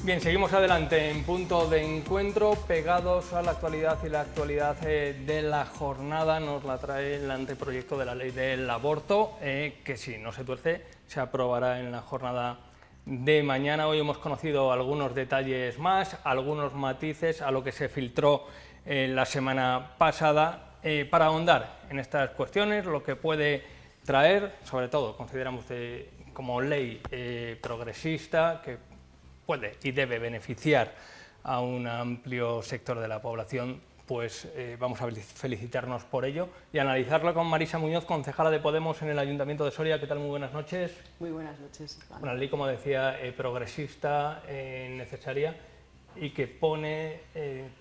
Bien, seguimos adelante en Punto de Encuentro, pegados a la actualidad, y la actualidad de la jornada nos la trae el anteproyecto de la ley del aborto, que si no se tuerce se aprobará en la jornada de mañana. Hoy hemos conocido algunos detalles más, algunos matices a lo que se filtró la semana pasada, para ahondar en estas cuestiones, lo que puede traer, sobre todo consideramos como ley progresista, que puede y debe beneficiar a un amplio sector de la población, pues vamos a felicitarnos por ello y analizarlo con Marisa Muñoz, concejala de Podemos en el Ayuntamiento de Soria. ¿Qué tal? Muy buenas noches. Muy buenas noches. Una ley, como decía, progresista, necesaria, y que pone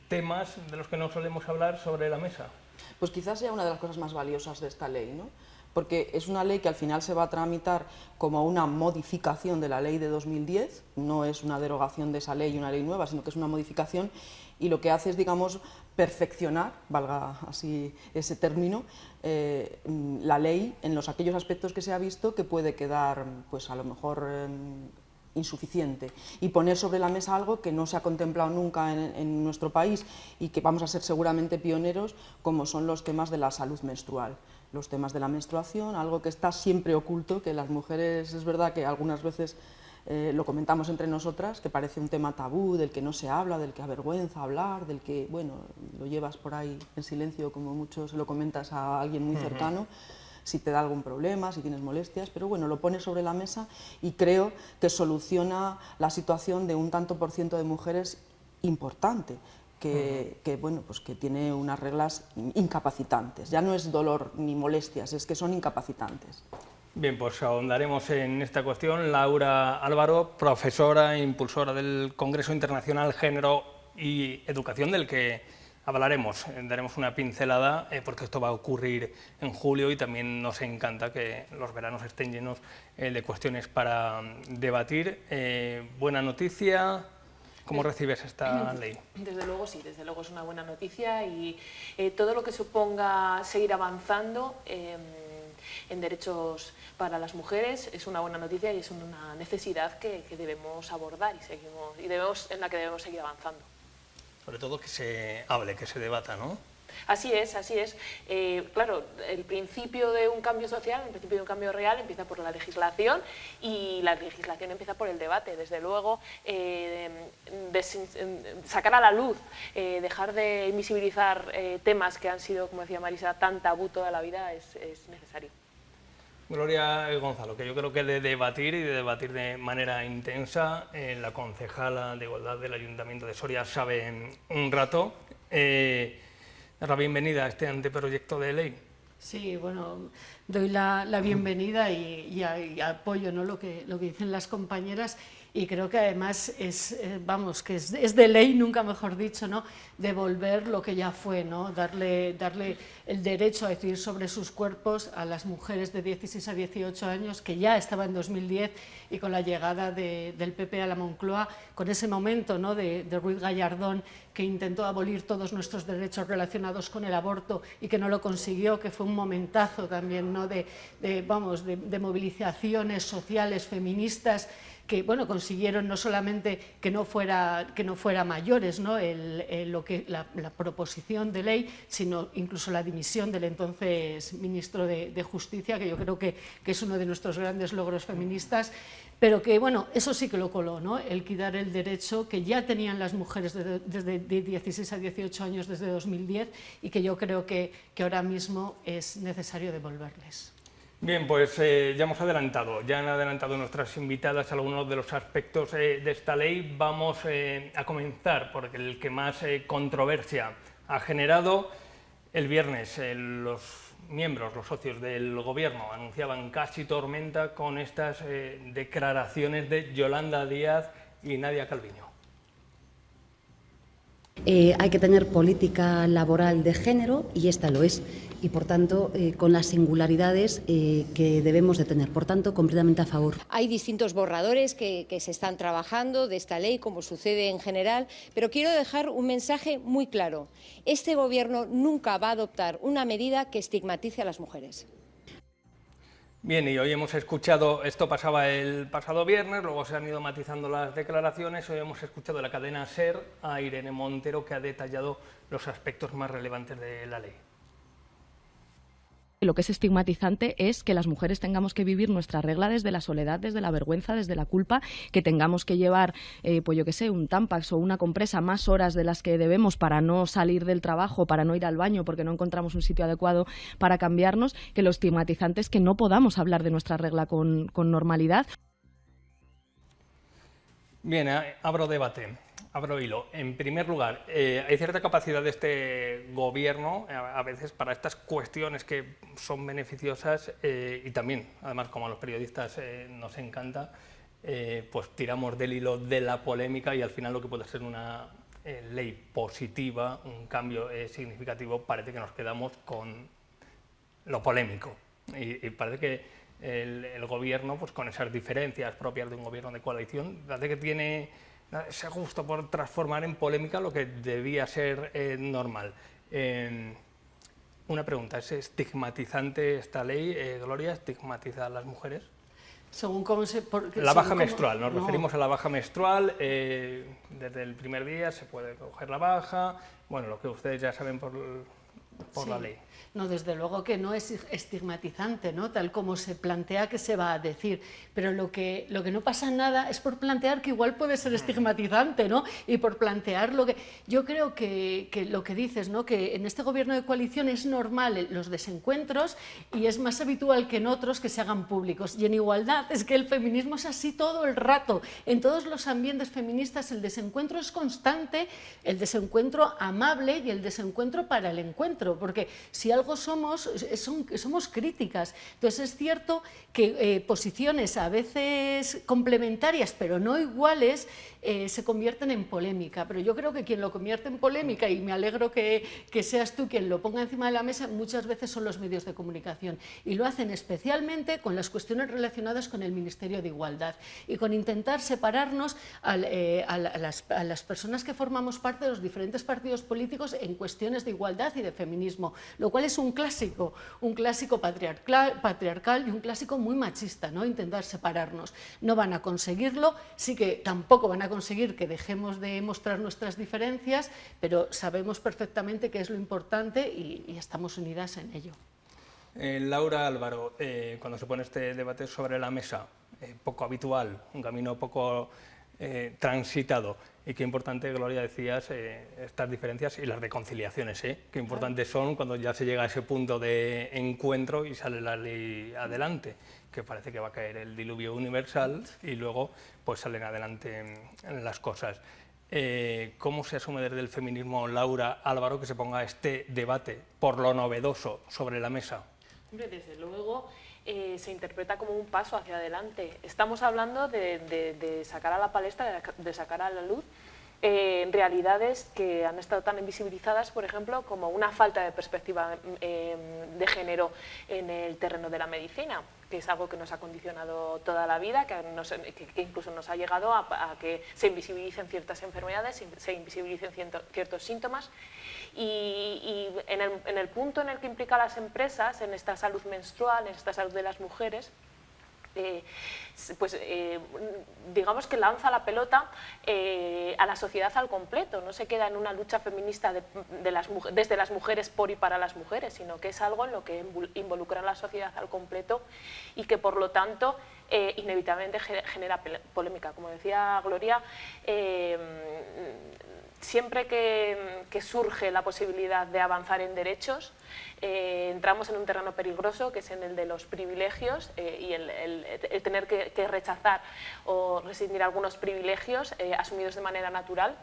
temas de los que no solemos hablar sobre la mesa. Pues quizás sea una de las cosas más valiosas de esta ley, ¿no? Porque es una ley que al final se va a tramitar como una modificación de la ley de 2010, no es una derogación de esa ley y una ley nueva, sino que es una modificación, y lo que hace es, digamos, perfeccionar, valga así ese término, la ley en aquellos aspectos que se ha visto que puede quedar, pues a lo mejor, insuficiente, y poner sobre la mesa algo que no se ha contemplado nunca en nuestro país y que vamos a ser seguramente pioneros, como son los temas de la salud menstrual, los temas de la menstruación, algo que está siempre oculto, que las mujeres, es verdad que algunas veces lo comentamos entre nosotras, que parece un tema tabú, del que no se habla, del que avergüenza hablar, del que, bueno, lo llevas por ahí en silencio, como mucho se lo comentas a alguien muy cercano, si te da algún problema, si tienes molestias, pero bueno, lo pones sobre la mesa y creo que soluciona la situación de un tanto por ciento de mujeres importante, que bueno, pues que tiene unas reglas incapacitantes. Ya no es dolor ni molestias, es que son incapacitantes. Bien, pues ahondaremos en esta cuestión. Laura Álvaro, profesora e impulsora del Congreso Internacional Género y Educación, del que hablaremos, daremos una pincelada, porque esto va a ocurrir en julio y también nos encanta que los veranos estén llenos de cuestiones para debatir. Buena noticia. ¿Cómo recibes esta ley? Desde luego sí, desde luego es una buena noticia, y todo lo que suponga seguir avanzando en derechos para las mujeres es una buena noticia, y es una necesidad que debemos abordar en la que debemos seguir avanzando. Sobre todo que se hable, que se debata, ¿no? Así es, así es. Claro, el principio de un cambio social, el principio de un cambio real empieza por la legislación, y la legislación empieza por el debate. Desde luego, sacar a la luz, dejar de invisibilizar temas que han sido, como decía Marisa, tan tabú toda la vida, es necesario. Gloria Gonzalo, que yo creo que de debatir y de debatir de manera intensa, la concejala de Igualdad del Ayuntamiento de Soria sabe un rato. Dar la bienvenida a este anteproyecto de ley. Sí, bueno, doy la bienvenida y apoyo, ¿no?, lo que dicen las compañeras, y creo que además es de ley, nunca mejor dicho, ¿no?, devolver lo que ya fue, ¿no?, darle el derecho a decidir sobre sus cuerpos a las mujeres de 16 a 18 años, que ya estaba en 2010, y con la llegada del PP a la Moncloa, con ese momento, ¿no?, de Ruiz Gallardón, que intentó abolir todos nuestros derechos relacionados con el aborto y que no lo consiguió, que fue un momentazo también, ¿no?, de movilizaciones sociales, feministas, que bueno, consiguieron no solamente que no fuera mayores, ¿no?, la proposición de ley, sino incluso la dimisión del entonces ministro de Justicia, que yo creo que es uno de nuestros grandes logros feministas, pero que bueno, eso sí que lo coló, ¿no?, el quitar el derecho que ya tenían las mujeres desde 16 a 18 años desde 2010, y que yo creo que ahora mismo es necesario devolverles. Bien, pues ya han adelantado nuestras invitadas algunos de los aspectos de esta ley. Vamos a comenzar por el que más controversia ha generado. El viernes los socios del Gobierno anunciaban casi tormenta con estas declaraciones de Yolanda Díaz y Nadia Calviño. Hay que tener política laboral de género, y esta lo es, y por tanto con las singularidades que debemos de tener. Por tanto, completamente a favor. Hay distintos borradores que se están trabajando de esta ley, como sucede en general, pero quiero dejar un mensaje muy claro. Este Gobierno nunca va a adoptar una medida que estigmatice a las mujeres. Bien, y hoy hemos escuchado, esto pasaba el pasado viernes, luego se han ido matizando las declaraciones, hoy hemos escuchado de la cadena SER a Irene Montero, que ha detallado los aspectos más relevantes de la ley. Lo que es estigmatizante es que las mujeres tengamos que vivir nuestra regla desde la soledad, desde la vergüenza, desde la culpa, que tengamos que llevar, pues yo qué sé, un Tampax o una compresa más horas de las que debemos para no salir del trabajo, para no ir al baño porque no encontramos un sitio adecuado para cambiarnos, que lo estigmatizante es que no podamos hablar de nuestra regla con normalidad. Bien, abro debate. Abro hilo. En primer lugar, hay cierta capacidad de este gobierno a veces para estas cuestiones que son beneficiosas y también, además, como a los periodistas nos encanta, pues tiramos del hilo de la polémica y al final lo que puede ser una ley positiva, un cambio significativo, parece que nos quedamos con lo polémico. Y parece que el gobierno, pues con esas diferencias propias de un gobierno de coalición, parece que tiene ese gusto por transformar en polémica lo que debía ser normal. Una pregunta, ¿es estigmatizante esta ley, Gloria, estigmatiza a las mujeres? Según cómo se... La baja menstrual, nos referimos a la baja menstrual, desde el primer día se puede coger la baja, bueno, lo que ustedes ya saben por la ley. No, desde luego que no es estigmatizante, ¿no? Tal como se plantea que se va a decir, pero lo que no pasa nada es por plantear que igual puede ser estigmatizante, ¿no? Y por plantear lo que... Yo creo que lo que dices, ¿no? Que en este gobierno de coalición es normal los desencuentros y es más habitual que en otros que se hagan públicos. Y en igualdad es que el feminismo es así todo el rato. En todos los ambientes feministas el desencuentro es constante, el desencuentro amable y el desencuentro para el encuentro, porque si algo somos críticas. Entonces es cierto que posiciones a veces complementarias pero no iguales se convierten en polémica, pero yo creo que quien lo convierte en polémica, y me alegro que seas tú quien lo ponga encima de la mesa, muchas veces son los medios de comunicación, y lo hacen especialmente con las cuestiones relacionadas con el Ministerio de Igualdad y con intentar separarnos a las personas que formamos parte de los diferentes partidos políticos en cuestiones de igualdad y de feminismo, lo cual es un clásico patriarcal y un clásico muy machista, ¿no? Intentar separarnos. No van a conseguirlo, sí que tampoco van a conseguir que dejemos de mostrar nuestras diferencias, pero sabemos perfectamente qué es lo importante y estamos unidas en ello. Laura Álvaro, cuando se pone este debate sobre la mesa, poco habitual, un camino poco transitado, y qué importante, Gloria, decías, estas diferencias y las reconciliaciones, qué importantes son cuando ya se llega a ese punto de encuentro y sale la ley adelante, que parece que va a caer el diluvio universal y luego pues salen adelante las cosas. ¿Cómo se asume desde el feminismo, Laura Álvaro, que se ponga este debate por lo novedoso sobre la mesa? Hombre, desde luego se interpreta como un paso hacia adelante. Estamos hablando de sacar a la palestra, de sacar a la luz realidades que han estado tan invisibilizadas, por ejemplo, como una falta de perspectiva de género en el terreno de la medicina, que es algo que nos ha condicionado toda la vida, que incluso nos ha llegado a que se invisibilicen ciertas enfermedades, se invisibilicen ciertos síntomas. Y en el punto en el que implica a las empresas, en esta salud menstrual, en esta salud de las mujeres, digamos que lanza la pelota a la sociedad al completo, no se queda en una lucha feminista desde las mujeres por y para las mujeres, sino que es algo en lo que involucra a la sociedad al completo y que por lo tanto inevitablemente genera polémica. Como decía Gloria, siempre que surge la posibilidad de avanzar en derechos, entramos en un terreno peligroso, que es en el de los privilegios y el tener que rechazar o rescindir algunos privilegios asumidos de manera natural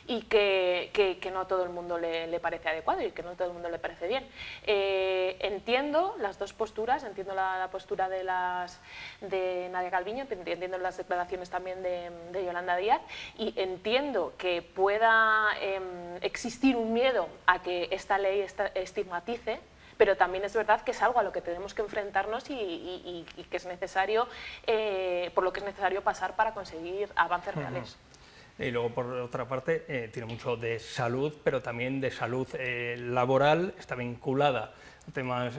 y que no a todo el mundo le parece adecuado y que no a todo el mundo le parece bien. Entiendo las dos posturas, entiendo la postura de Nadia Calviño, entiendo las declaraciones también de Yolanda Díaz y entiendo que pueda existir un miedo a que esta ley estigmatice, pero también es verdad que es algo a lo que tenemos que enfrentarnos y que es necesario, por lo que es necesario pasar para conseguir avances reales. y luego por otra parte tiene mucho de salud, pero también de salud laboral, está vinculada a temas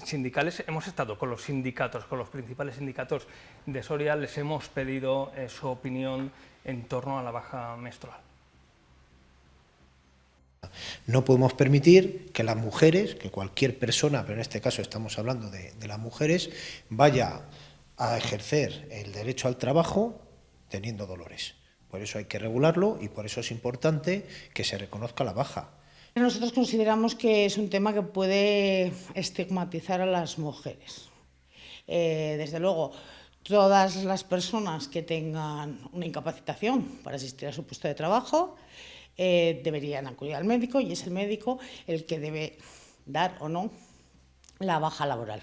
sindicales. Hemos estado con los sindicatos, con los principales sindicatos de Soria, les hemos pedido su opinión en torno a la baja menstrual. No podemos permitir que las mujeres, que cualquier persona, pero en este caso estamos hablando de las mujeres, vaya a ejercer el derecho al trabajo teniendo dolores. Por eso hay que regularlo y por eso es importante que se reconozca la baja. Nosotros consideramos que es un tema que puede estigmatizar a las mujeres. Desde luego, todas las personas que tengan una incapacitación para asistir a su puesto de trabajo deberían acudir al médico y es el médico el que debe dar o no la baja laboral.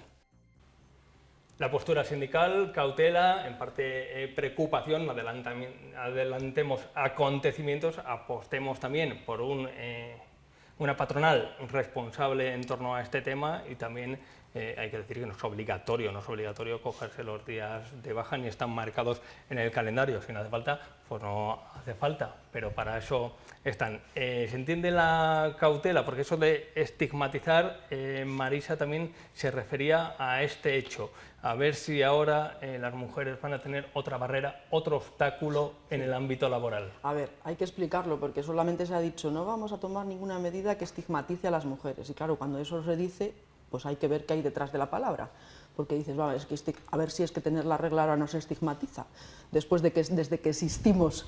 La postura sindical, cautela, en parte preocupación, adelantemos acontecimientos, apostemos también por una patronal responsable en torno a este tema y también hay que decir que no es obligatorio cogerse los días de baja ni están marcados en el calendario. Si no hace falta, pues no hace falta, pero para eso están. Se entiende la cautela, porque eso de estigmatizar, Marisa también se refería a este hecho, a ver si ahora las mujeres van a tener otra barrera, otro obstáculo en el ámbito laboral. A ver, hay que explicarlo, porque solamente se ha dicho no vamos a tomar ninguna medida que estigmatice a las mujeres, y claro, cuando eso se dice, pues hay que ver qué hay detrás de la palabra, porque dices, vale, es que a ver si es que tener la regla ahora no se estigmatiza, desde que existimos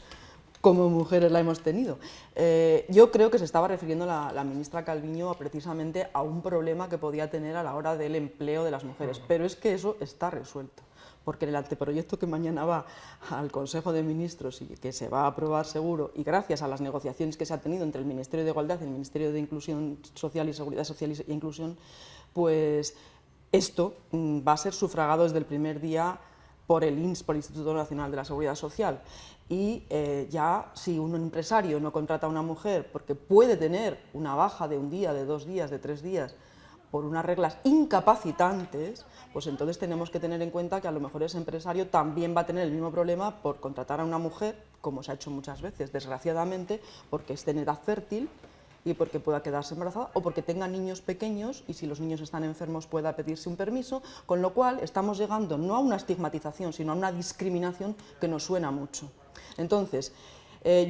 como mujeres la hemos tenido. Yo creo que se estaba refiriendo la ministra Calviño precisamente a un problema que podía tener a la hora del empleo de las mujeres, pero es que eso está resuelto, porque en el anteproyecto que mañana va al Consejo de Ministros y que se va a aprobar seguro, y gracias a las negociaciones que se ha tenido entre el Ministerio de Igualdad y el Ministerio de Inclusión Social y Seguridad Social y Inclusión, pues esto va a ser sufragado desde el primer día por el INS, por el Instituto Nacional de la Seguridad Social. Y ya si un empresario no contrata a una mujer porque puede tener una baja de un día, de 2 días, de 3 días, por unas reglas incapacitantes, pues entonces tenemos que tener en cuenta que a lo mejor ese empresario también va a tener el mismo problema por contratar a una mujer, como se ha hecho muchas veces, desgraciadamente, porque esté en edad fértil y porque pueda quedarse embarazada o porque tenga niños pequeños y si los niños están enfermos pueda pedirse un permiso, con lo cual estamos llegando no a una estigmatización, sino a una discriminación que nos suena mucho. Entonces,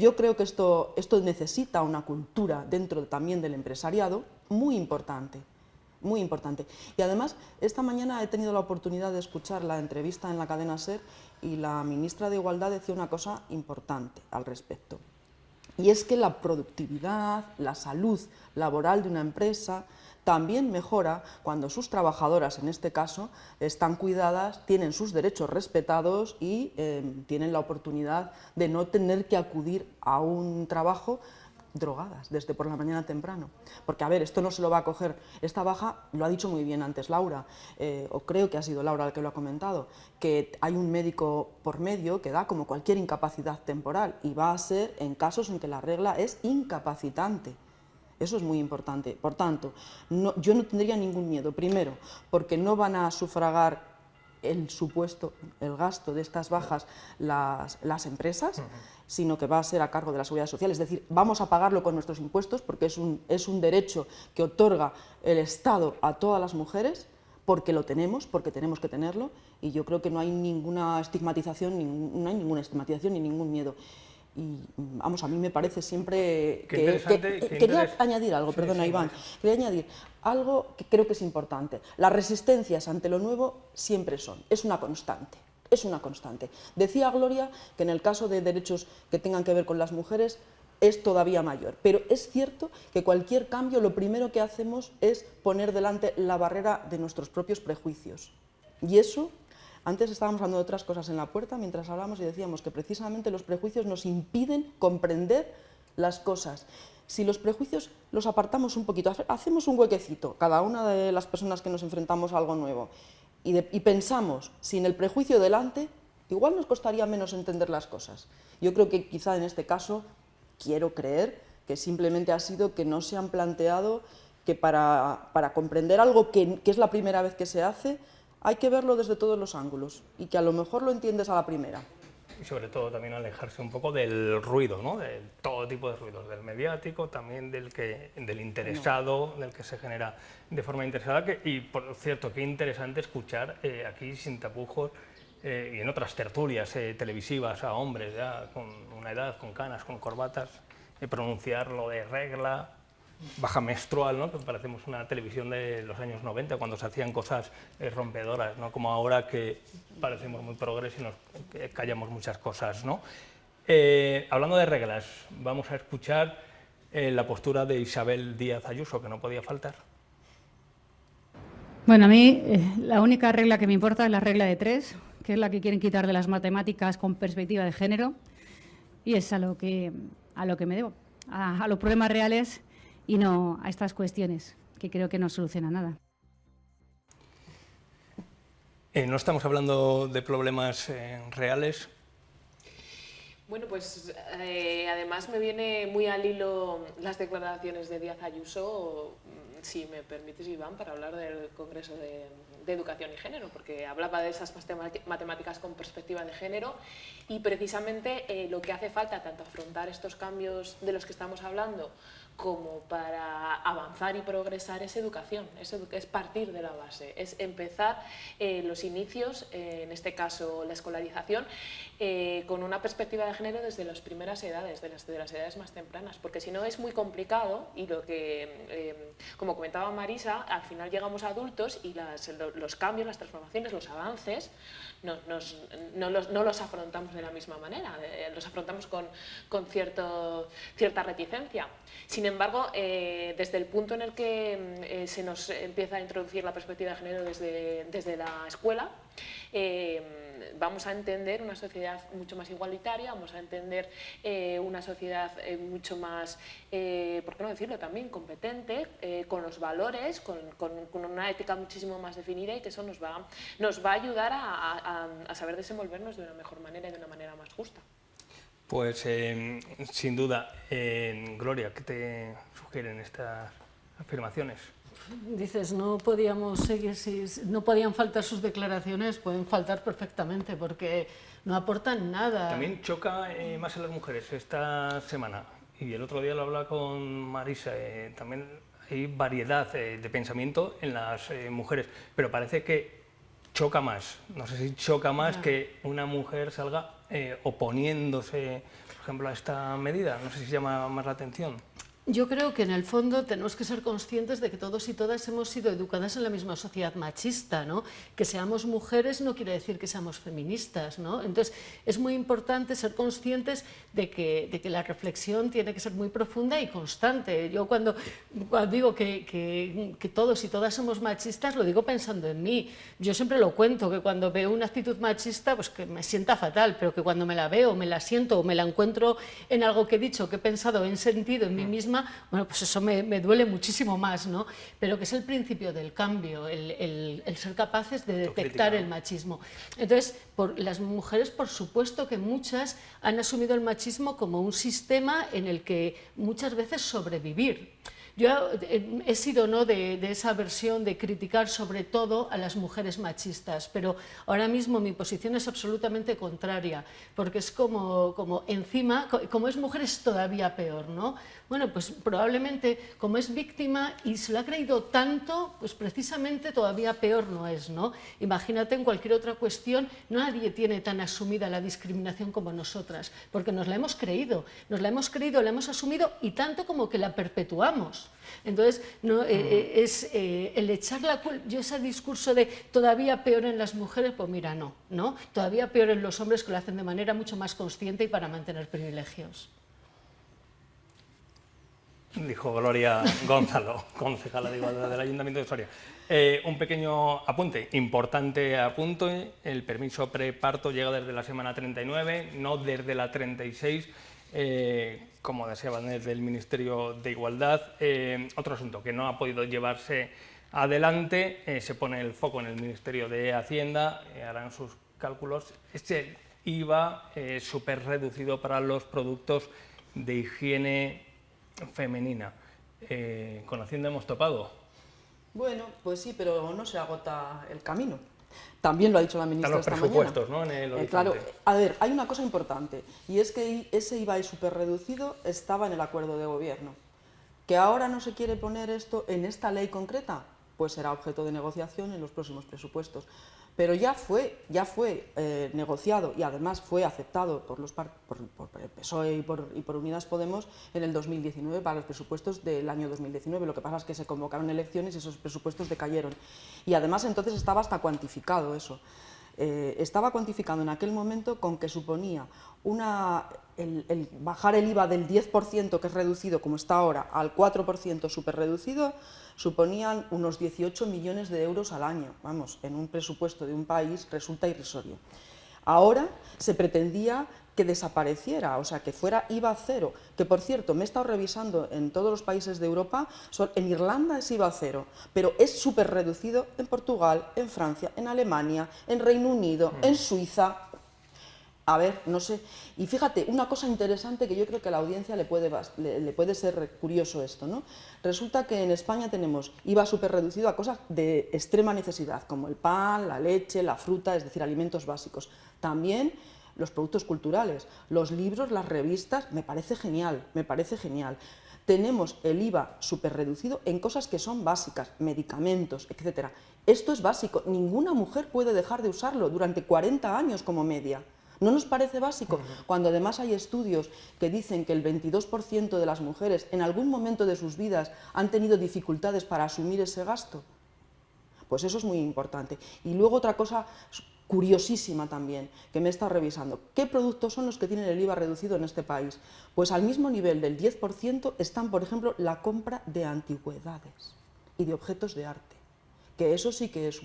yo creo que esto necesita una cultura dentro también del empresariado muy importante. Muy importante. Y además, esta mañana he tenido la oportunidad de escuchar la entrevista en la cadena SER y la ministra de Igualdad decía una cosa importante al respecto. Y es que la productividad, la salud laboral de una empresa también mejora cuando sus trabajadoras, en este caso, están cuidadas, tienen sus derechos respetados y tienen la oportunidad de no tener que acudir a un trabajo drogadas desde por la mañana temprano, porque a ver, esto no se lo va a coger, esta baja, lo ha dicho muy bien antes Laura, o creo que ha sido Laura la que lo ha comentado, que hay un médico por medio que da como cualquier incapacidad temporal y va a ser en casos en que la regla es incapacitante. Eso es muy importante. Por tanto, yo no tendría ningún miedo, primero, porque no van a sufragar el gasto de estas bajas las empresas, sino que va a ser a cargo de la Seguridad Social, es decir, vamos a pagarlo con nuestros impuestos porque es un derecho que otorga el Estado a todas las mujeres, porque lo tenemos, porque tenemos que tenerlo, y yo creo que no hay ninguna estigmatización, no hay ninguna estigmatización ni ningún miedo. Y vamos, a mí me parece siempre quería añadir algo, perdona Iván, quería añadir algo que creo que es importante. Las resistencias ante lo nuevo siempre es una constante, es una constante. Decía Gloria que en el caso de derechos que tengan que ver con las mujeres es todavía mayor, pero es cierto que cualquier cambio lo primero que hacemos es poner delante la barrera de nuestros propios prejuicios, y eso. Antes estábamos hablando de otras cosas en la puerta mientras hablábamos y decíamos que precisamente los prejuicios nos impiden comprender las cosas. Si los prejuicios los apartamos un poquito, hacemos un huequecito, cada una de las personas que nos enfrentamos a algo nuevo, y pensamos sin el prejuicio delante, igual nos costaría menos entender las cosas. Yo creo que quizá en este caso, quiero creer que simplemente ha sido que no se han planteado que para comprender algo que es la primera vez que se hace, hay que verlo desde todos los ángulos y que a lo mejor lo entiendes a la primera. y sobre todo también alejarse un poco del ruido, ¿no? De todo tipo de ruidos, del mediático, también del interesado, del que se genera de forma interesada. Y por cierto, qué interesante escuchar aquí sin tapujos y en otras tertulias televisivas a hombres ya con una edad, con canas, con corbatas, pronunciar lo de regla, baja menstrual, ¿no? Que parecemos una televisión de los años 90, cuando se hacían cosas rompedoras, ¿no? Como ahora que parecemos muy progres y nos callamos muchas cosas, ¿no? Hablando de reglas, vamos a escuchar la postura de Isabel Díaz Ayuso, que no podía faltar. Bueno, a mí la única regla que me importa es la regla de 3, que es la que quieren quitar de las matemáticas con perspectiva de género, y es a lo que me debo, a los problemas reales y no a estas cuestiones, que creo que no solucionan nada. No estamos hablando de problemas reales. Bueno, pues además me viene muy al hilo las declaraciones de Díaz Ayuso, si me permites, Iván, para hablar del Congreso de Educación y Género, porque hablaba de esas matemáticas con perspectiva de género y precisamente lo que hace falta, tanto afrontar estos cambios de los que estamos hablando, como para avanzar y progresar, es educación, es partir de la base, es empezar los inicios, en este caso la escolarización, con una perspectiva de género desde las primeras edades, de las edades más tempranas, porque si no es muy complicado y lo que, como comentaba Marisa, al final llegamos a adultos y los cambios, las transformaciones, los avances, no los afrontamos de la misma manera, los afrontamos con cierta reticencia. Sin embargo, desde el punto en el que se nos empieza a introducir la perspectiva de género desde la escuela, vamos a entender una sociedad mucho más igualitaria, vamos a entender una sociedad mucho más, ¿por qué no decirlo también?, competente, con los valores, con una ética muchísimo más definida, y que eso nos va a ayudar a saber desenvolvernos de una mejor manera y de una manera más justa. Pues sin duda. Gloria, ¿qué te sugieren estas afirmaciones? Dices, no podíamos seguir, si no podían faltar sus declaraciones, pueden faltar perfectamente, porque no aportan nada. También choca más en las mujeres esta semana, y el otro día lo hablaba con Marisa, también hay variedad de pensamiento en las mujeres, pero parece que choca más, no sé si choca más que una mujer salga oponiéndose, por ejemplo, a esta medida, no sé si llama más la atención. Yo creo que en el fondo tenemos que ser conscientes de que todos y todas hemos sido educadas en la misma sociedad machista, ¿no? Que seamos mujeres no quiere decir que seamos feministas, ¿no? Entonces es muy importante ser conscientes de que la reflexión tiene que ser muy profunda y constante. Yo cuando digo que todos y todas somos machistas, lo digo pensando en mí. Yo siempre lo cuento, que cuando veo una actitud machista, pues que me sienta fatal, pero que cuando me la veo, me la siento o me la encuentro en algo que he dicho, que he pensado, he sentido en mí misma, bueno, pues eso me duele muchísimo más, ¿no? Pero que es el principio del cambio, el ser capaces de detectar el machismo. Entonces, las mujeres, por supuesto que muchas han asumido el machismo como un sistema en el que muchas veces sobrevivir. Yo he sido de esa versión de criticar sobre todo a las mujeres machistas, pero ahora mismo mi posición es absolutamente contraria, porque es como encima, como es mujer es todavía peor, ¿no? Bueno, pues probablemente como es víctima y se lo ha creído tanto, pues precisamente todavía peor no es, ¿no? Imagínate en cualquier otra cuestión, nadie tiene tan asumida la discriminación como nosotras, porque nos la hemos creído, la hemos asumido y tanto como que la perpetuamos. Entonces, no, es el echar la culpa, yo ese discurso de todavía peor en las mujeres, pues mira, no, todavía peor en los hombres, que lo hacen de manera mucho más consciente y para mantener privilegios. Dijo Gloria Gonzalo, concejala de Igualdad del Ayuntamiento de Soria. Un pequeño apunte, importante apunte: el permiso preparto llega desde la semana 39, no desde la 36, como deseaban desde el Ministerio de Igualdad. Otro asunto que no ha podido llevarse adelante, se pone el foco en el Ministerio de Hacienda, harán sus cálculos, este IVA súper reducido para los productos de higiene femenina. ¿Con Hacienda hemos topado? Bueno, pues sí, pero no se agota el camino. También lo ha dicho la ministra esta mañana. Están los presupuestos, ¿no? En el horizonte. Claro, a ver, hay una cosa importante, y es que ese IVA súper reducido estaba en el acuerdo de gobierno. ¿Que ahora no se quiere poner esto en esta ley concreta? Pues será objeto de negociación en los próximos presupuestos. Pero ya fue negociado y además fue aceptado por el PSOE y por Unidas Podemos en el 2019 para los presupuestos del año 2019. Lo que pasa es que se convocaron elecciones y esos presupuestos decayeron. Y además entonces estaba hasta cuantificado eso. Estaba cuantificado en aquel momento con que suponía el bajar el IVA del 10%, que es reducido como está ahora, al 4% súper reducido, suponían unos 18 millones de euros al año. Vamos, en un presupuesto de un país resulta irrisorio. Ahora se pretendía que desapareciera, o sea, que fuera IVA cero, que por cierto, me he estado revisando en todos los países de Europa, en Irlanda es IVA cero, pero es súper reducido en Portugal, en Francia, en Alemania, en Reino Unido, en Suiza. A ver, no sé. Y fíjate, una cosa interesante que yo creo que a la audiencia le puede ser curioso esto, ¿no? Resulta que en España tenemos IVA súper reducido a cosas de extrema necesidad, como el pan, la leche, la fruta, es decir, alimentos básicos. También los productos culturales, los libros, las revistas, me parece genial, me parece genial. Tenemos el IVA súper reducido en cosas que son básicas, medicamentos, etc. Esto es básico, ninguna mujer puede dejar de usarlo durante 40 años como media. ¿No nos parece básico? Cuando además hay estudios que dicen que el 22% de las mujeres en algún momento de sus vidas han tenido dificultades para asumir ese gasto. Pues eso es muy importante. Y luego otra cosa curiosísima también, que me he estado revisando. ¿Qué productos son los que tienen el IVA reducido en este país? Pues al mismo nivel del 10% están, por ejemplo, la compra de antigüedades y de objetos de arte. Que eso sí que es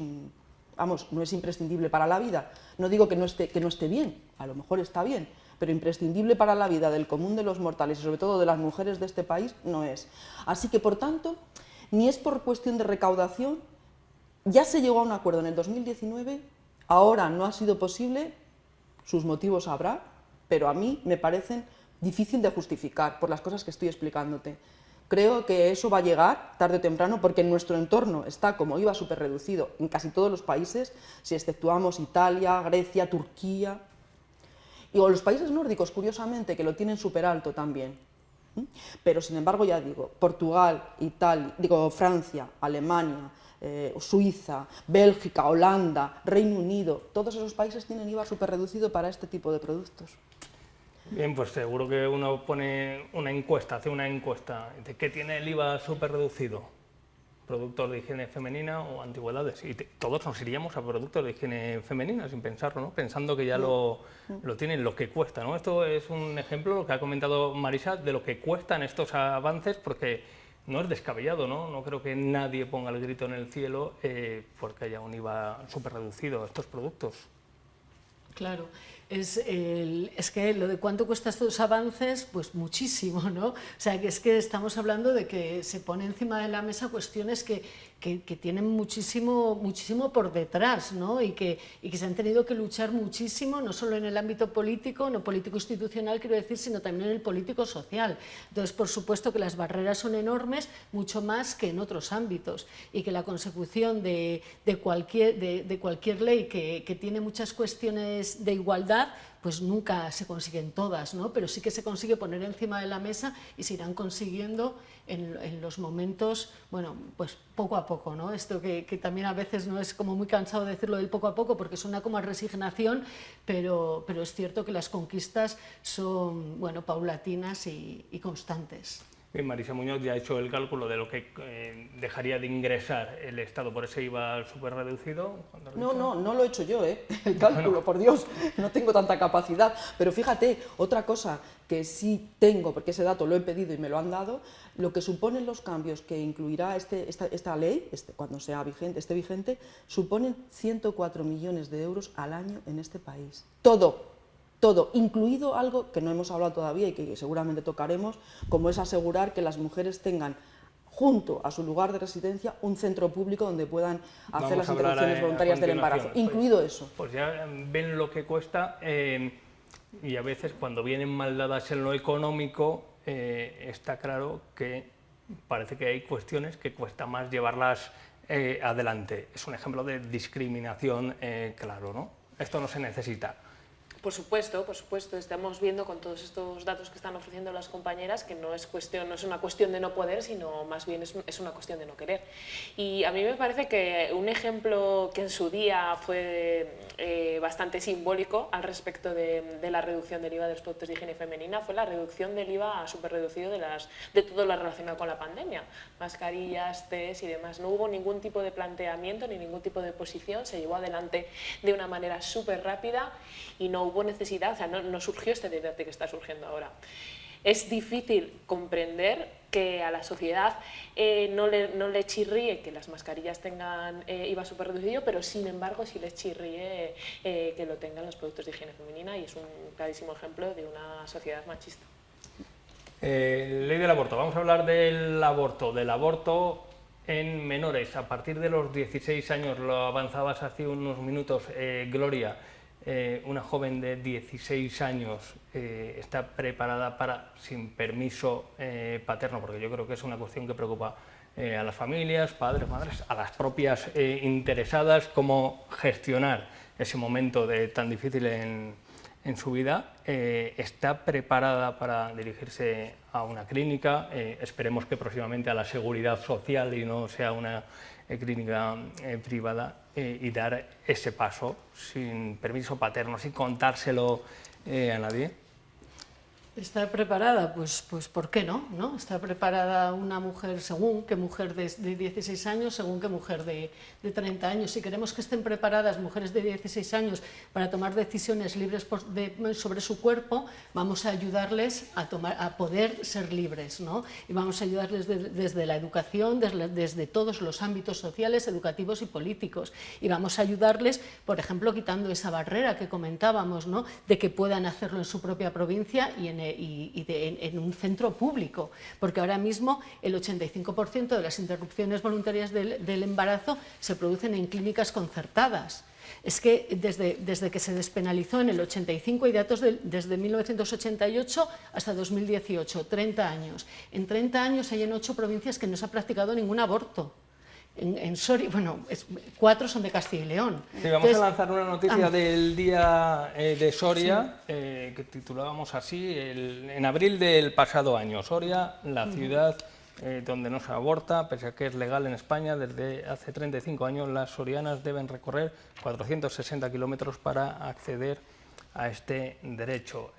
vamos, no es imprescindible para la vida. No digo que no esté bien, a lo mejor está bien, pero imprescindible para la vida del común de los mortales y sobre todo de las mujeres de este país no es. Así que, por tanto, ni es por cuestión de recaudación, ya se llegó a un acuerdo en el 2019, ahora no ha sido posible, sus motivos habrá, pero a mí me parecen difícil de justificar por las cosas que estoy explicándote. Creo que eso va a llegar tarde o temprano porque en nuestro entorno está como IVA súper reducido en casi todos los países, si exceptuamos Italia, Grecia, Turquía, y los países nórdicos, curiosamente, que lo tienen súper alto también. Pero sin embargo, ya digo, Portugal, Francia, Alemania, Suiza, Bélgica, Holanda, Reino Unido, todos esos países tienen IVA súper reducido para este tipo de productos. Bien, pues seguro que uno pone una encuesta, hace una encuesta, ¿de qué tiene el IVA súper reducido? Productos de higiene femenina o antigüedades. Y todos nos iríamos a productos de higiene femenina sin pensarlo, ¿no? Pensando que ya lo tienen, lo que cuesta, ¿no? Esto es un ejemplo, lo que ha comentado Marisa, de lo que cuestan estos avances, porque no es descabellado, ¿no? No creo que nadie ponga el grito en el cielo porque haya un IVA súper reducido a estos productos. Claro, es que lo de cuánto cuesta estos avances, pues muchísimo, ¿no? O sea, que es que estamos hablando de que se pone encima de la mesa cuestiones que tienen muchísimo por detrás, ¿no? Y que se han tenido que luchar muchísimo, no solo en el ámbito político, no político institucional, quiero decir, sino también en el político social. Entonces, por supuesto que las barreras son enormes, mucho más que en otros ámbitos, y que la consecución de cualquier ley que tiene muchas cuestiones de igualdad, pues nunca se consiguen todas, ¿no? Pero sí que se consigue poner encima de la mesa y se irán consiguiendo en los momentos, bueno, pues poco a poco, ¿no? Esto que también a veces no es como muy cansado decirlo del poco a poco porque suena como a resignación, pero es cierto que las conquistas son, bueno, paulatinas y constantes. Bien, Marisa Muñoz ya ha hecho el cálculo de lo que dejaría de ingresar el Estado por ese IVA súper reducido. No lo he hecho yo, el cálculo, bueno. Por Dios, no tengo tanta capacidad. Pero fíjate, otra cosa que sí tengo, porque ese dato lo he pedido y me lo han dado, lo que suponen los cambios que incluirá esta ley, cuando sea esté vigente, suponen 104 millones de euros al año en este país. Todo, incluido algo que no hemos hablado todavía y que seguramente tocaremos, como es asegurar que las mujeres tengan junto a su lugar de residencia un centro público donde puedan hacer las interrupciones voluntarias del embarazo, incluido eso. Pues ya ven lo que cuesta y a veces cuando vienen mal dadas en lo económico está claro que parece que hay cuestiones que cuesta más llevarlas adelante. Es un ejemplo de discriminación, claro, ¿no? Esto no se necesita. Por supuesto, estamos viendo con todos estos datos que están ofreciendo las compañeras que no es una cuestión de no poder, sino más bien es una cuestión de no querer. Y a mí me parece que un ejemplo que en su día fue bastante simbólico al respecto de la reducción del IVA de los productos de higiene femenina fue la reducción del IVA súper reducido de todo lo relacionado con la pandemia, mascarillas, test y demás. No hubo ningún tipo de planteamiento ni ningún tipo de posición, se llevó adelante de una manera súper rápida y no hubo necesidad, o sea, no surgió este debate que está surgiendo ahora. Es difícil comprender que a la sociedad no le chirríe que las mascarillas tengan IVA súper reducido, pero sin embargo sí les chirríe que lo tengan los productos de higiene femenina, y es un clarísimo ejemplo de una sociedad machista. Ley del aborto. Vamos a hablar del aborto en menores. A partir de los 16 años, lo avanzabas hace unos minutos, Gloria. Una joven de 16 años está preparada para, sin permiso paterno, porque yo creo que es una cuestión que preocupa a las familias, padres, madres, a las propias interesadas, cómo gestionar ese momento tan difícil en su vida. Está preparada para dirigirse a una clínica, esperemos que próximamente a la Seguridad Social y no sea una clínica privada, y dar ese paso sin permiso paterno, sin contárselo a nadie. ¿Está preparada? Pues ¿por qué no? Está preparada una mujer, según qué mujer de 16 años, según qué mujer de 30 años. Si queremos que estén preparadas mujeres de 16 años para tomar decisiones libres sobre su cuerpo, vamos a ayudarles a poder ser libres, ¿no? Y vamos a ayudarles desde la educación, desde todos los ámbitos sociales, educativos y políticos. Y vamos a ayudarles, por ejemplo, quitando esa barrera que comentábamos, ¿no? De que puedan hacerlo en su propia provincia y en un centro público, porque ahora mismo el 85% de las interrupciones voluntarias del embarazo se producen en clínicas concertadas. Es que desde que se despenalizó en el 85 hay datos desde 1988 hasta 2018, 30 años. En 30 años hay en 8 provincias que no se ha practicado ningún aborto. En Soria, bueno, 4 son de Castilla y León. Sí, vamos a lanzar una noticia del día de Soria, sí, que titulábamos así, en abril del pasado año. Soria, la ciudad donde no se aborta, pese a que es legal en España. Desde hace 35 años las sorianas deben recorrer 460 kilómetros para acceder a este derecho.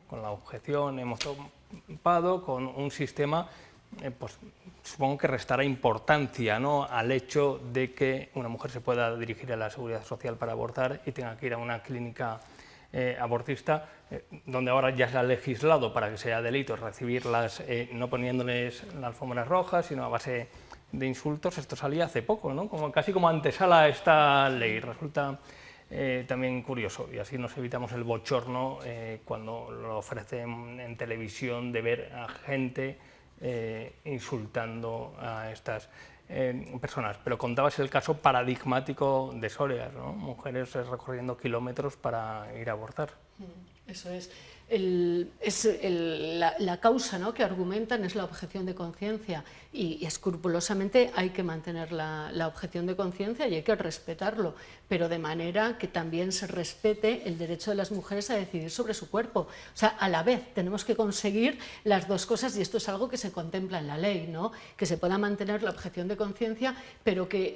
Con la objeción hemos topado con un sistema, pues supongo que restará importancia, ¿no?, al hecho de que una mujer se pueda dirigir a la Seguridad Social para abortar y tenga que ir a una clínica abortista, donde ahora ya se ha legislado para que sea delito recibirlas, no poniéndoles las alfombras rojas, sino a base de insultos. Esto salía hace poco, ¿no?, casi como antesala a esta ley. Resulta también curioso, y así nos evitamos el bochorno cuando lo ofrecen en televisión, de ver a gente insultando a estas personas. Pero contabas el caso paradigmático de Soria, ¿no? Mujeres recorriendo kilómetros para ir a abortar. Eso es. La causa, ¿no?, que argumentan es la objeción de conciencia, y escrupulosamente hay que mantener la objeción de conciencia y hay que respetarlo, pero de manera que también se respete el derecho de las mujeres a decidir sobre su cuerpo. O sea, a la vez tenemos que conseguir las dos cosas, y esto es algo que se contempla en la ley, ¿no?, que se pueda mantener la objeción de conciencia, pero que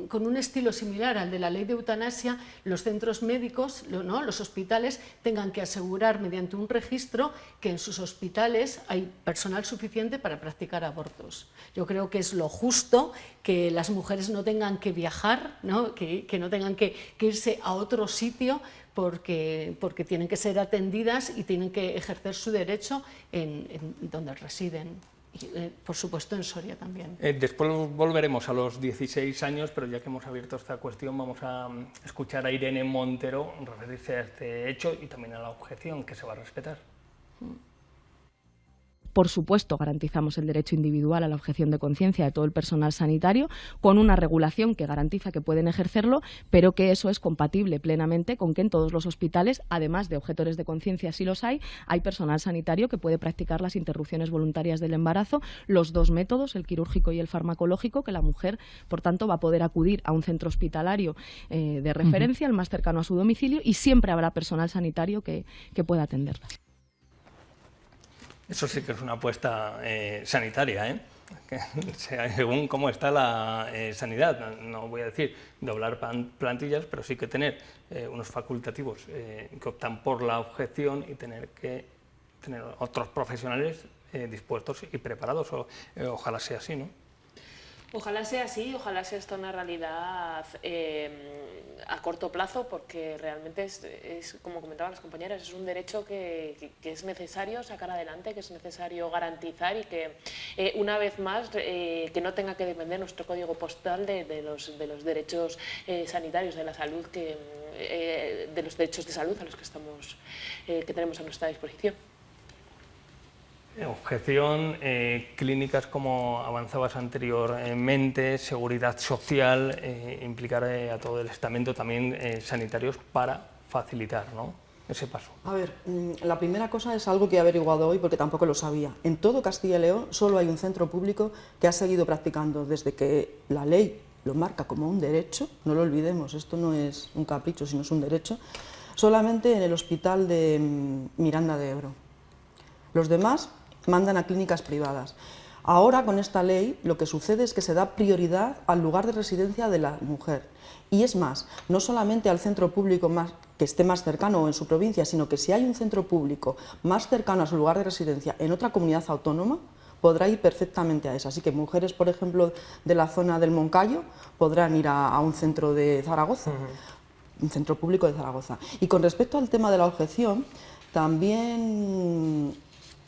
con un estilo similar al de la ley de eutanasia, los centros médicos, ¿no?, los hospitales, tengan que asegurar mediante un registro que en sus hospitales hay personal suficiente para practicar abortos. Yo creo que es lo justo que las mujeres no tengan que viajar, ¿no?, que no tengan que irse a otro sitio porque tienen que ser atendidas y tienen que ejercer su derecho en donde residen. Y, por supuesto, en Soria también. Después volveremos a los 16 años, pero ya que hemos abierto esta cuestión, vamos a escuchar a Irene Montero referirse a este hecho y también a la objeción que se va a respetar. Por supuesto, garantizamos el derecho individual a la objeción de conciencia de todo el personal sanitario, con una regulación que garantiza que pueden ejercerlo, pero que eso es compatible plenamente con que en todos los hospitales, además de objetores de conciencia, si los hay personal sanitario que puede practicar las interrupciones voluntarias del embarazo, los dos métodos, el quirúrgico y el farmacológico, que la mujer, por tanto, va a poder acudir a un centro hospitalario de referencia, el más cercano a su domicilio, y siempre habrá personal sanitario que pueda atenderla. Eso sí que es una apuesta sanitaria, ¿eh? Según cómo está la sanidad, no voy a decir doblar plantillas, pero sí que tener unos facultativos que optan por la objeción y tener que tener otros profesionales dispuestos y preparados. Ojalá sea así, ¿no? Ojalá sea así, ojalá sea esto una realidad a corto plazo, porque realmente es, como comentaban las compañeras, es un derecho que es necesario sacar adelante, que es necesario garantizar y que una vez más que no tenga que depender nuestro código postal de los derechos sanitarios, de la salud, de los derechos de salud a los que tenemos a nuestra disposición. Objeción, clínicas como avanzabas anteriormente, seguridad social, implicar a todo el estamento también sanitarios para facilitar, ¿no?, ese paso. A ver, la primera cosa es algo que he averiguado hoy porque tampoco lo sabía. En todo Castilla y León solo hay un centro público que ha seguido practicando desde que la ley lo marca como un derecho, no lo olvidemos, esto no es un capricho, sino es un derecho, solamente en el hospital de Miranda de Ebro. Los demás mandan a clínicas privadas. Ahora, con esta ley, lo que sucede es que se da prioridad al lugar de residencia de la mujer. Y es más, no solamente al centro público que esté más cercano o en su provincia, sino que si hay un centro público más cercano a su lugar de residencia en otra comunidad autónoma, podrá ir perfectamente a esa. Así que mujeres, por ejemplo, de la zona del Moncayo, podrán ir a un centro de Zaragoza, un centro público de Zaragoza. Y con respecto al tema de la objeción, también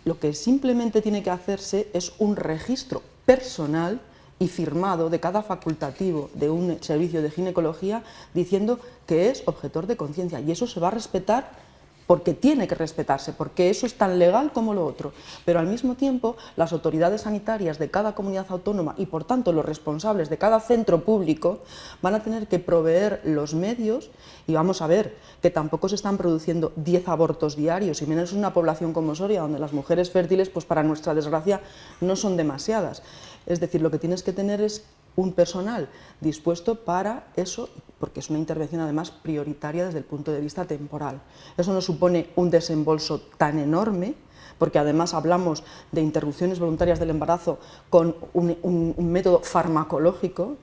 lo que simplemente tiene que hacerse es un registro personal y firmado de cada facultativo de un servicio de ginecología diciendo que es objetor de conciencia, y eso se va a respetar porque tiene que respetarse, porque eso es tan legal como lo otro. Pero al mismo tiempo, las autoridades sanitarias de cada comunidad autónoma y por tanto los responsables de cada centro público van a tener que proveer los medios, y vamos a ver que tampoco se están produciendo 10 abortos diarios, y menos en una población como Soria, donde las mujeres fértiles, pues para nuestra desgracia, no son demasiadas. Es decir, lo que tienes que tener es un personal dispuesto para eso, porque es una intervención además prioritaria desde el punto de vista temporal. Eso no supone un desembolso tan enorme, porque además hablamos de interrupciones voluntarias del embarazo con un método farmacológico,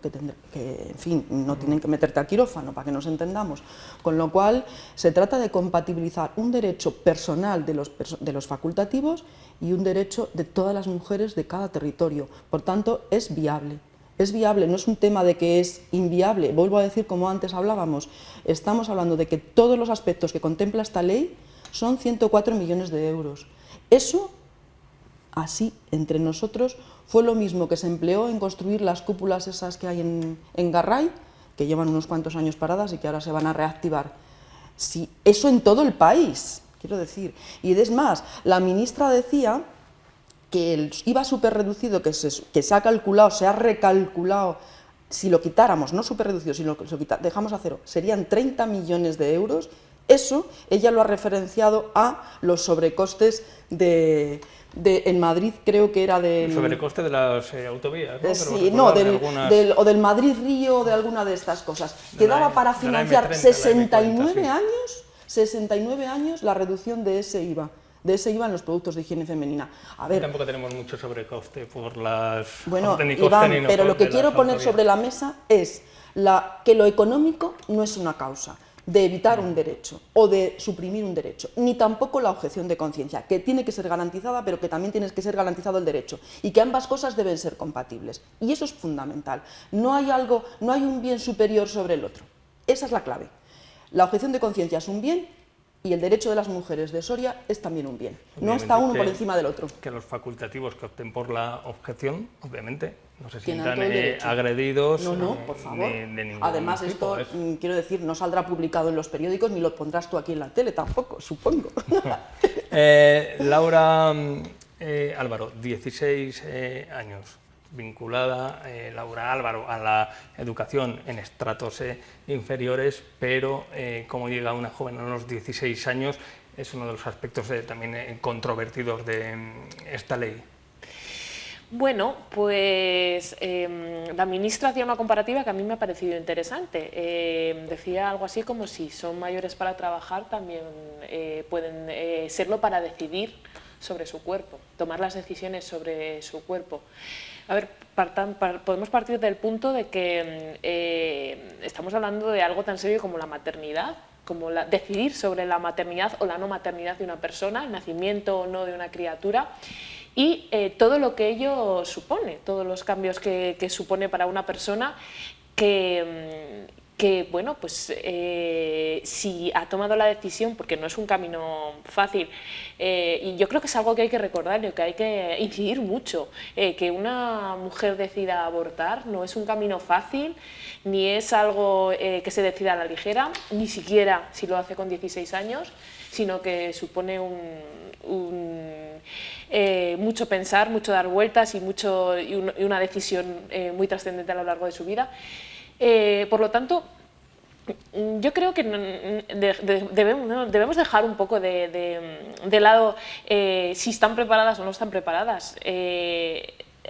que en fin, no tienen que meterte al quirófano, para que nos entendamos. Con lo cual, se trata de compatibilizar un derecho personal de los facultativos y un derecho de todas las mujeres de cada territorio. Por tanto, es viable. Es viable, no es un tema de que es inviable. Vuelvo a decir, como antes hablábamos, estamos hablando de que todos los aspectos que contempla esta ley son 104 millones de euros. Eso, así, entre nosotros, fue lo mismo que se empleó en construir las cúpulas esas que hay en Garray, que llevan unos cuantos años paradas y que ahora se van a reactivar. Sí, eso en todo el país, quiero decir. Y es más, la ministra decía que el IVA superreducido que se ha calculado, se ha recalculado, si lo quitáramos, no superreducido, sino que lo dejamos a cero, serían 30 millones de euros. Eso ella lo ha referenciado a los sobrecostes en Madrid, creo que era del... Sobrecoste de las autovías, ¿no? Sí, no, o del Madrid-Río, o de alguna de estas cosas. Que daba para financiar 69 años la reducción de ese IVA. De ese IVA en los productos de higiene femenina. A ver, tampoco tenemos mucho sobrecoste por las... Bueno, Iván, pero lo que quiero poner sobre la mesa es que lo económico no es una causa de evitar un derecho o de suprimir un derecho, ni tampoco la objeción de conciencia, que tiene que ser garantizada, pero que también tiene que ser garantizado el derecho, y que ambas cosas deben ser compatibles. Y eso es fundamental. No hay un bien superior sobre el otro. Esa es la clave. La objeción de conciencia es un bien, y el derecho de las mujeres de Soria es también un bien. No está uno por encima del otro. Que los facultativos que opten por la objeción, obviamente, no se sientan agredidos. No, por favor. De ningún Además, tipo. Esto, quiero decir, no saldrá publicado en los periódicos, ni lo pondrás tú aquí en la tele tampoco, supongo. Laura Álvaro, 16 años, vinculada, Laura Álvaro, a la educación en estratos inferiores, pero cómo llega una joven a los 16 años es uno de los aspectos también controvertidos de esta ley. Bueno, pues la ministra hacía una comparativa que a mí me ha parecido interesante. Decía algo así como si son mayores para trabajar, también pueden serlo para decidir sobre su cuerpo, tomar las decisiones sobre su cuerpo. A ver, podemos partir del punto de que estamos hablando de algo tan serio como la maternidad, como decidir sobre la maternidad o la no maternidad de una persona, el nacimiento o no de una criatura, y todo lo que ello supone, todos los cambios que supone para una persona que bueno, pues si ha tomado la decisión, porque no es un camino fácil, y yo creo que es algo que hay que recordar y que hay que incidir mucho, que una mujer decida abortar no es un camino fácil, ni es algo que se decida a la ligera, ni siquiera si lo hace con 16 años, sino que supone mucho pensar, mucho dar vueltas y una decisión muy trascendente a lo largo de su vida. Por lo tanto, yo creo que debemos dejar un poco de lado si están preparadas o no están preparadas.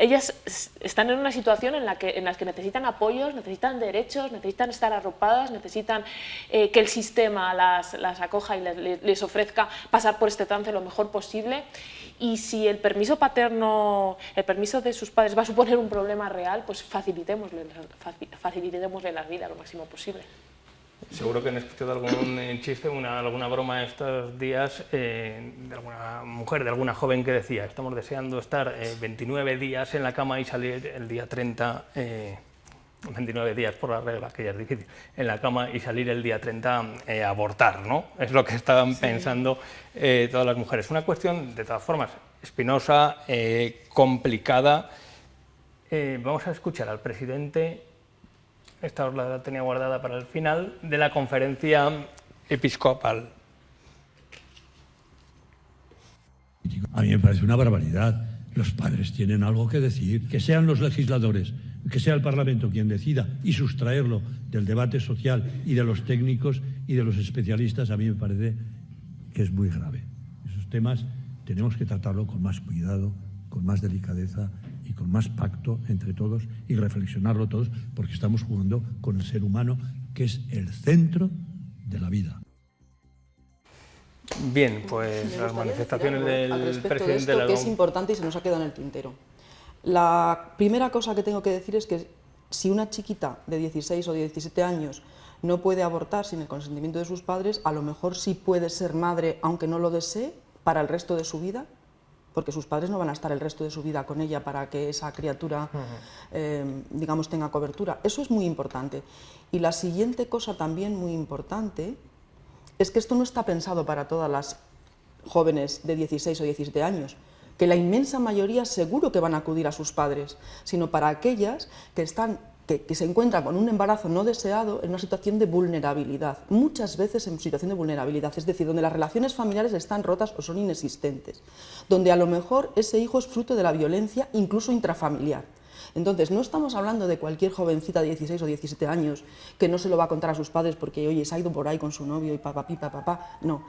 Ellas están en una situación en la que necesitan apoyos, necesitan derechos, necesitan estar arropadas, necesitan que el sistema las acoja y les ofrezca pasar por este trance lo mejor posible. Y si el permiso paterno, el permiso de sus padres va a suponer un problema real, pues facilitémosle la vida lo máximo posible. Seguro que han escuchado algún chiste, alguna broma estos días de alguna mujer, de alguna joven que decía: estamos deseando estar 29 días en la cama y salir el día 30, 29 días por la regla, que ya es difícil, en la cama y salir el día 30 a abortar, ¿no? Es lo que estaban pensando todas las mujeres. Una cuestión, de todas formas, espinosa, complicada. Vamos a escuchar al presidente. Esta os la tenía guardada para el final, de la conferencia episcopal. A mí me parece una barbaridad. Los padres tienen algo que decir. Que sean los legisladores, que sea el Parlamento quien decida y sustraerlo del debate social y de los técnicos y de los especialistas, a mí me parece que es muy grave. Esos temas tenemos que tratarlo con más cuidado, con más delicadeza y con más pacto entre todos y reflexionarlo todos, porque estamos jugando con el ser humano, que es el centro de la vida. Bien, pues las manifestaciones del presidente de esto, que es importante y se nos ha quedado en el tintero. La primera cosa que tengo que decir es que si una chiquita de 16 o 17 años no puede abortar sin el consentimiento de sus padres, a lo mejor sí puede ser madre, aunque no lo desee, para el resto de su vida, porque sus padres no van a estar el resto de su vida con ella para que esa criatura, digamos, tenga cobertura. Eso es muy importante. Y la siguiente cosa también muy importante es que esto no está pensado para todas las jóvenes de 16 o 17 años, que la inmensa mayoría seguro que van a acudir a sus padres, sino para aquellas que se encuentran con un embarazo no deseado en una situación de vulnerabilidad, muchas veces en situación de vulnerabilidad, es decir, donde las relaciones familiares están rotas o son inexistentes, donde a lo mejor ese hijo es fruto de la violencia, incluso intrafamiliar. Entonces, no estamos hablando de cualquier jovencita de 16 o 17 años que no se lo va a contar a sus padres porque, oye, se ha ido por ahí con su novio y papá, no.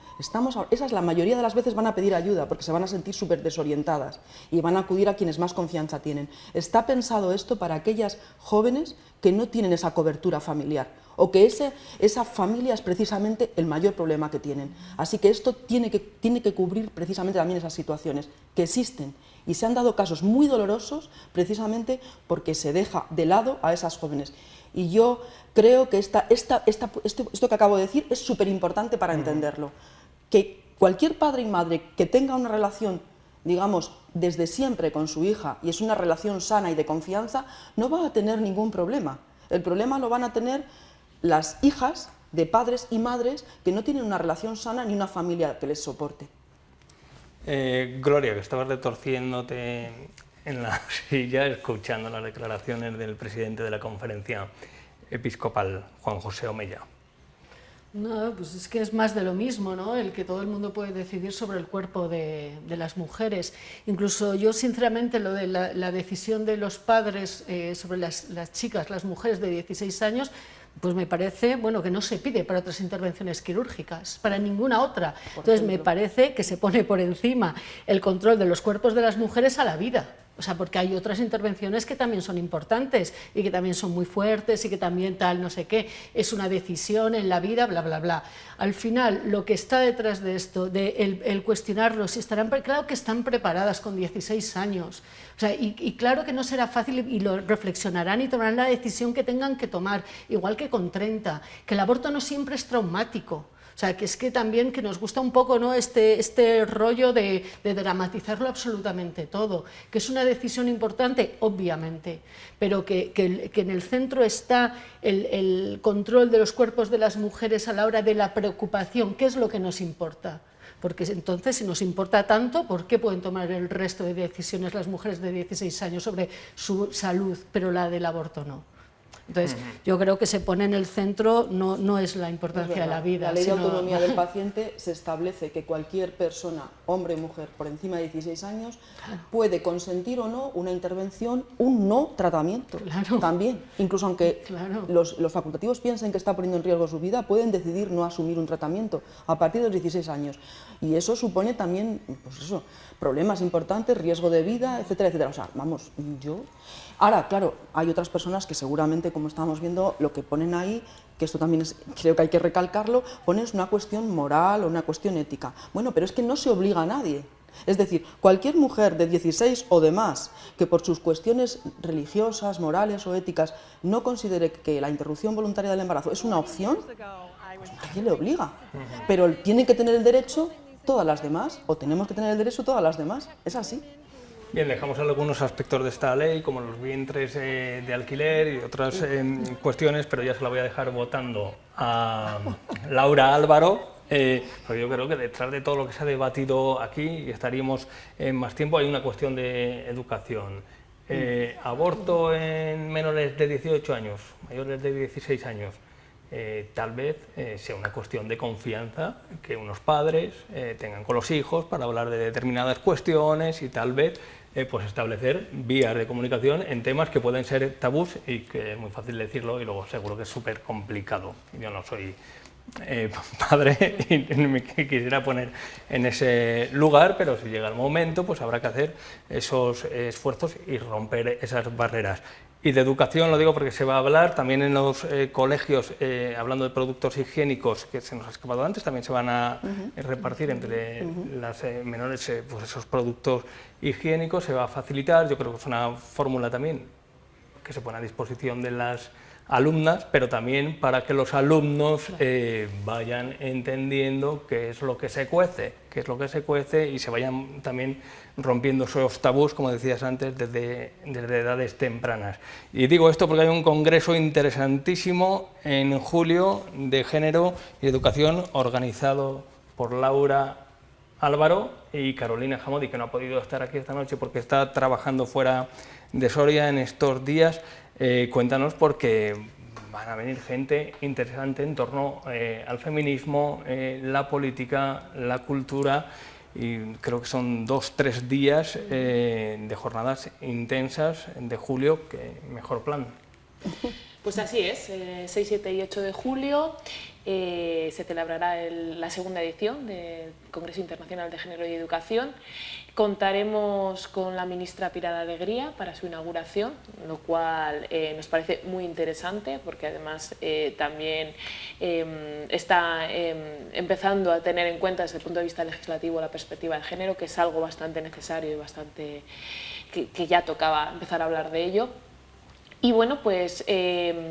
Esas la mayoría de las veces van a pedir ayuda porque se van a sentir súper desorientadas y van a acudir a quienes más confianza tienen. Está pensado esto para aquellas jóvenes que no tienen esa cobertura familiar o que esa familia es precisamente el mayor problema que tienen. Así que esto tiene que cubrir precisamente también esas situaciones que existen. Y se han dado casos muy dolorosos precisamente porque se deja de lado a esas jóvenes. Y yo creo que esto que acabo de decir es súper importante para entenderlo. Que cualquier padre y madre que tenga una relación, digamos, desde siempre con su hija y es una relación sana y de confianza, no va a tener ningún problema. El problema lo van a tener las hijas de padres y madres que no tienen una relación sana ni una familia que les soporte. Gloria, que estabas retorciéndote en la silla escuchando las declaraciones del presidente de la conferencia episcopal, Juan José Omeya. No, pues es que es más de lo mismo, ¿no? El que todo el mundo puede decidir sobre el cuerpo de las mujeres. Incluso yo, sinceramente, lo de la decisión de los padres sobre las chicas, las mujeres de 16 años, pues me parece, bueno, que no se pide para otras intervenciones quirúrgicas, para ninguna otra. Entonces me parece que se pone por encima el control de los cuerpos de las mujeres a la vida. O sea, porque hay otras intervenciones que también son importantes y que también son muy fuertes y que también tal, no sé qué, es una decisión en la vida, bla, bla, bla. Al final, lo que está detrás de esto, de el cuestionarlo, si estarán, claro que están preparadas con 16 años, o sea, y claro que no será fácil y lo reflexionarán y tomarán la decisión que tengan que tomar, igual que con 30, que el aborto no siempre es traumático. O sea, que es que también que nos gusta un poco, ¿no?, este rollo de dramatizarlo absolutamente todo, que es una decisión importante, obviamente, pero que en el centro está el control de los cuerpos de las mujeres a la hora de la preocupación, ¿qué es lo que nos importa? Porque entonces, si nos importa tanto, ¿por qué pueden tomar el resto de decisiones las mujeres de 16 años sobre su salud, pero la del aborto no? Entonces, yo creo que se pone en el centro, no es la importancia de la vida. La ley de sino... autonomía del paciente se establece que cualquier persona, hombre y mujer, por encima de 16 años, puede consentir o no una intervención, un no tratamiento. Claro. También, incluso aunque los facultativos piensen que está poniendo en riesgo su vida, pueden decidir no asumir un tratamiento a partir de los 16 años. Y eso supone también, pues eso, problemas importantes, riesgo de vida, etcétera, etcétera. O sea, vamos, yo... Ahora, claro, hay otras personas que seguramente, como estábamos viendo, lo que ponen ahí, que esto también creo que hay que recalcarlo, ponen una cuestión moral o una cuestión ética. Bueno, pero es que no se obliga a nadie. Es decir, cualquier mujer de 16 o de más que por sus cuestiones religiosas, morales o éticas no considere que la interrupción voluntaria del embarazo es una opción, pues nadie le obliga. Pero tienen que tener el derecho todas las demás, o tenemos que tener el derecho todas las demás. Es así. Bien, dejamos algunos aspectos de esta ley, como los vientres de alquiler y otras cuestiones, pero ya se la voy a dejar votando a Laura Álvaro, porque yo creo que detrás de todo lo que se ha debatido aquí, y estaríamos más tiempo, hay una cuestión de educación. Aborto en menores de 18 años, mayores de 16 años. Tal vez sea una cuestión de confianza que unos padres tengan con los hijos para hablar de determinadas cuestiones y tal vez pues establecer vías de comunicación en temas que pueden ser tabús y que es muy fácil decirlo y luego seguro que es súper complicado. Yo no soy padre y me quisiera poner en ese lugar, pero si llega el momento pues habrá que hacer esos esfuerzos y romper esas barreras. Y de educación lo digo porque se va a hablar también en los colegios, hablando de productos higiénicos, que se nos ha escapado antes, también se van a repartir entre las menores pues esos productos higiénicos, se va a facilitar, yo creo que es una fórmula también que se pone a disposición de las alumnas, pero también para que los alumnos vayan entendiendo qué es lo que se cuece, y se vayan también rompiendo esos tabús, como decías antes, desde edades tempranas. Y digo esto porque hay un congreso interesantísimo en julio de género y educación organizado por Laura Álvaro y Carolina Jamodi, que no ha podido estar aquí esta noche porque está trabajando fuera de Soria en estos días. Cuéntanos, porque van a venir gente interesante en torno al feminismo, la política, la cultura, y creo que son 2-3 días de jornadas intensas de julio, que mejor plan. Pues así es, 6, 7 y 8 de julio se celebrará la segunda edición del Congreso Internacional de Género y Educación. Contaremos con la ministra Pilar Alegría para su inauguración, lo cual nos parece muy interesante porque además también está empezando a tener en cuenta desde el punto de vista legislativo la perspectiva de género, que es algo bastante necesario y bastante que ya tocaba empezar a hablar de ello. Y bueno, pues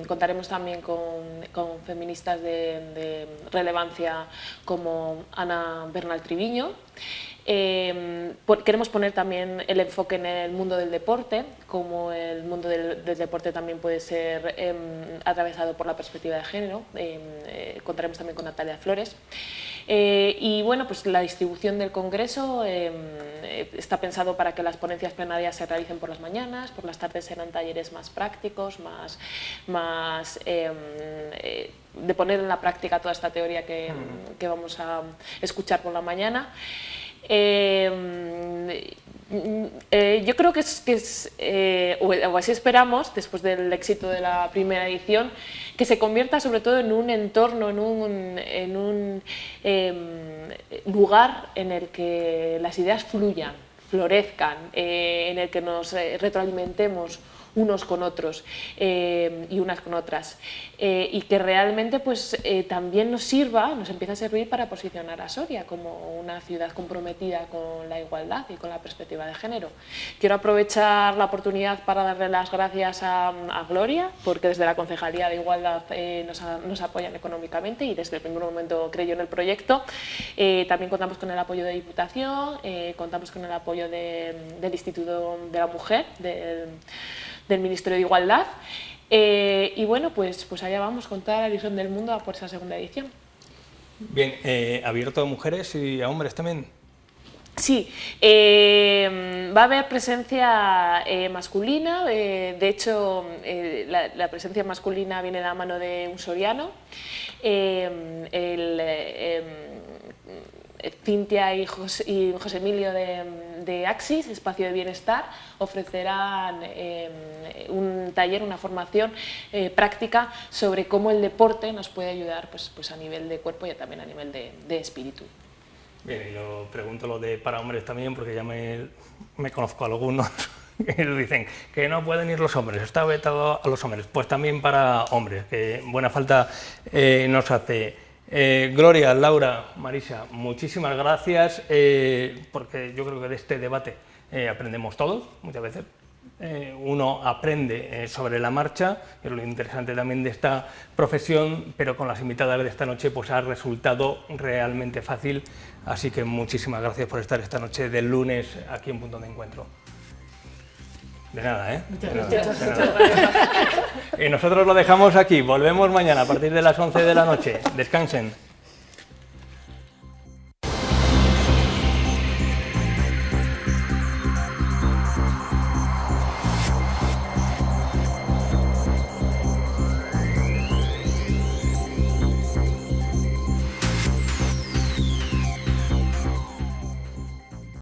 contaremos también con feministas de relevancia como Ana Bernal Triviño. Queremos poner también el enfoque en el mundo del deporte, como el mundo del deporte también puede ser atravesado por la perspectiva de género. Contaremos también con Natalia Flores. Y bueno, pues la distribución del Congreso está pensado para que las ponencias plenarias se realicen por las mañanas, por las tardes serán talleres más prácticos, más de poner en la práctica toda esta teoría que vamos a escuchar por la mañana. Yo creo que o así esperamos, después del éxito de la primera edición, que se convierta sobre todo en un entorno, en un lugar en el que las ideas fluyan, florezcan, en el que nos retroalimentemos unos con otros y unas con otras, y que realmente pues, también nos empieza a servir para posicionar a Soria como una ciudad comprometida con la igualdad y con la perspectiva de género. Quiero aprovechar la oportunidad para darle las gracias a Gloria, porque desde la Concejalía de Igualdad nos apoyan económicamente y desde el primer momento creyó en el proyecto. También contamos con el apoyo de Diputación, contamos con el apoyo del Instituto de la Mujer, del Ministerio de Igualdad, y bueno, pues allá vamos con toda la ilusión del mundo a por esa segunda edición. Bien, ¿abierto a mujeres y a hombres también? Sí, va a haber presencia masculina, de hecho la presencia masculina viene de la mano de un soriano. Cintia y José Emilio de Axis, Espacio de Bienestar, ofrecerán un taller, una formación práctica sobre cómo el deporte nos puede ayudar pues a nivel de cuerpo y también a nivel de espíritu. Bien, y lo pregunto lo de para hombres también, porque ya me conozco a algunos que dicen que no pueden ir los hombres, está vetado a los hombres, pues también para hombres, que buena falta nos hace. Gloria, Laura, Marisa, muchísimas gracias, porque yo creo que de este debate aprendemos todos, muchas veces. Uno aprende sobre la marcha, que es lo interesante también de esta profesión, pero con las invitadas de esta noche pues ha resultado realmente fácil, así que muchísimas gracias por estar esta noche del lunes aquí en Punto de Encuentro. De nada, ¿eh? Muchas gracias. Y nosotros lo dejamos aquí, volvemos mañana a partir de las 11 de la noche. Descansen.